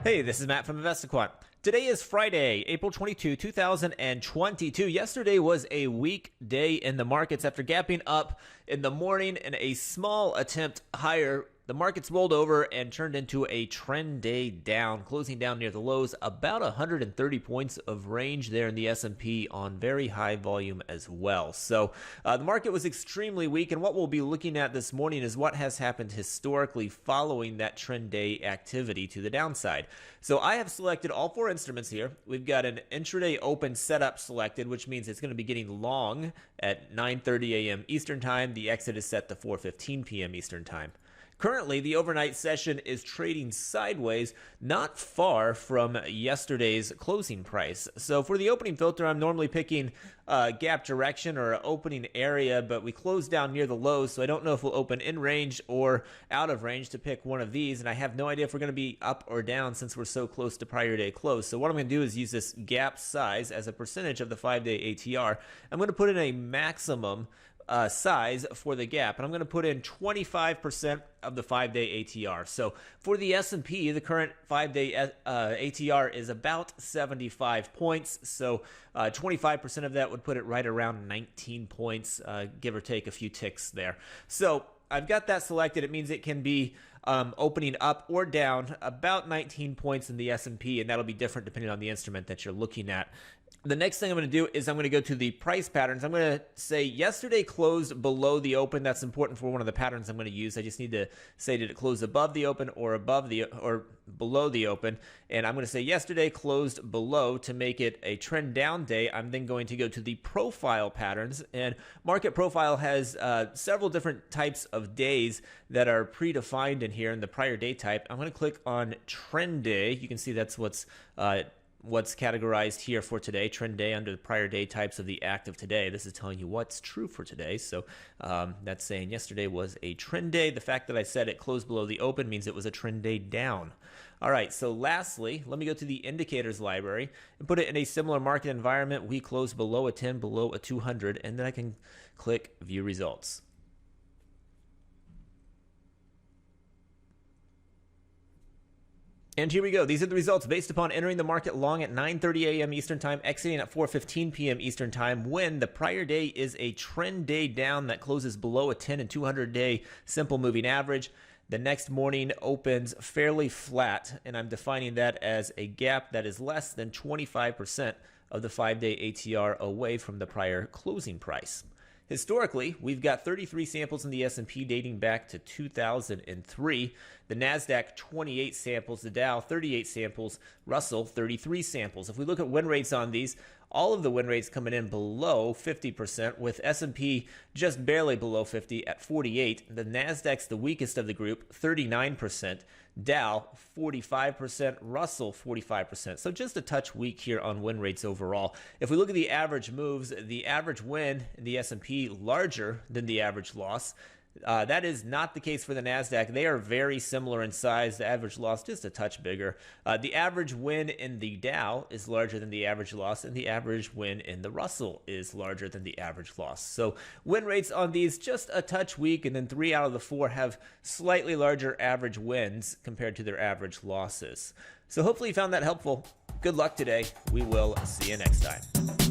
Hey, this is Matt from InvestiQuant. Today is Friday, April 22, 2022. Yesterday was a weak day in the markets after gapping up in the morning in a small attempt higher. The markets rolled over and turned into a trend day down, closing down near the lows, about 130 points of range there in the S&P on very high volume as well. So the market was extremely weak, and what we'll be looking at this morning is what has happened historically following that trend day activity to the downside. So I have selected all four instruments here. We've got an intraday open setup selected, which means it's going to be getting long at 9:30 a.m. Eastern Time. The exit is set to 4:15 p.m. Eastern Time. Currently, the overnight session is trading sideways, not far from yesterday's closing price. So for the opening filter, I'm normally picking gap direction or opening area, but we closed down near the lows, so I don't know if we'll open in range or out of range to pick one of these, and I have no idea if we're going to be up or down since we're so close to prior day close. So what I'm going to do is use this gap size as a percentage of the 5-day ATR. I'm going to put in a maximum size for the gap, and I'm going to put in 25% of the 5-day ATR. So for the S&P, the current 5-day ATR is about 75 points. So 25% of that would put it right around 19 points, give or take a few ticks there. So I've got that selected. It means it can be opening up or down about 19 points in the S&P, and that'll be different depending on the instrument that you're looking at. The next thing I'm going to do is I'm going to go to the price patterns. I'm going to say yesterday closed below the open. That's important for one of the patterns I'm going to use. I just need to say, did it close above the open or below the open? And I'm going to say yesterday closed below to make it a trend down day. I'm then going to go to the profile patterns, and market profile has several different types of days that are predefined in here in the prior day type. I'm going to click on trend day. You can see that's what's categorized here for today, trend day under the prior day types of the active today. This is telling you what's true for today. So that's saying yesterday was a trend day. The fact that I said it closed below the open means it was a trend day down. All right, so lastly, let me go to the indicators library and put it in a similar market environment. We closed below a 10, below a 200, and then I can click view results. And here we go. These are the results based upon entering the market long at 9:30 a.m. Eastern Time, exiting at 4:15 p.m. Eastern Time, when the prior day is a trend day down that closes below a 10 and 200-day simple moving average. The next morning opens fairly flat, and I'm defining that as a gap that is less than 25% of the 5-day ATR away from the prior closing price. Historically, we've got 33 samples in the S&P dating back to 2003, the NASDAQ 28 samples, the Dow 38 samples, Russell 33 samples. If we look at win rates on these, all of the win rates coming in below 50%, with S&P just barely below 50 at 48. The NASDAQ's the weakest of the group, 39%, Dow 45%, Russell 45%. So just a touch weak here on win rates overall. If we look at the average moves, the average win in the S&P larger than the average loss. That is not the case for the NASDAQ. They are very similar in size. The average loss just a touch bigger. The average win in the Dow is larger than the average loss, and the average win in the Russell is larger than the average loss. So win rates on these just a touch weak, and then 3 out of the 4 have slightly larger average wins compared to their average losses. So hopefully you found that helpful. Good luck today. We will see you next time.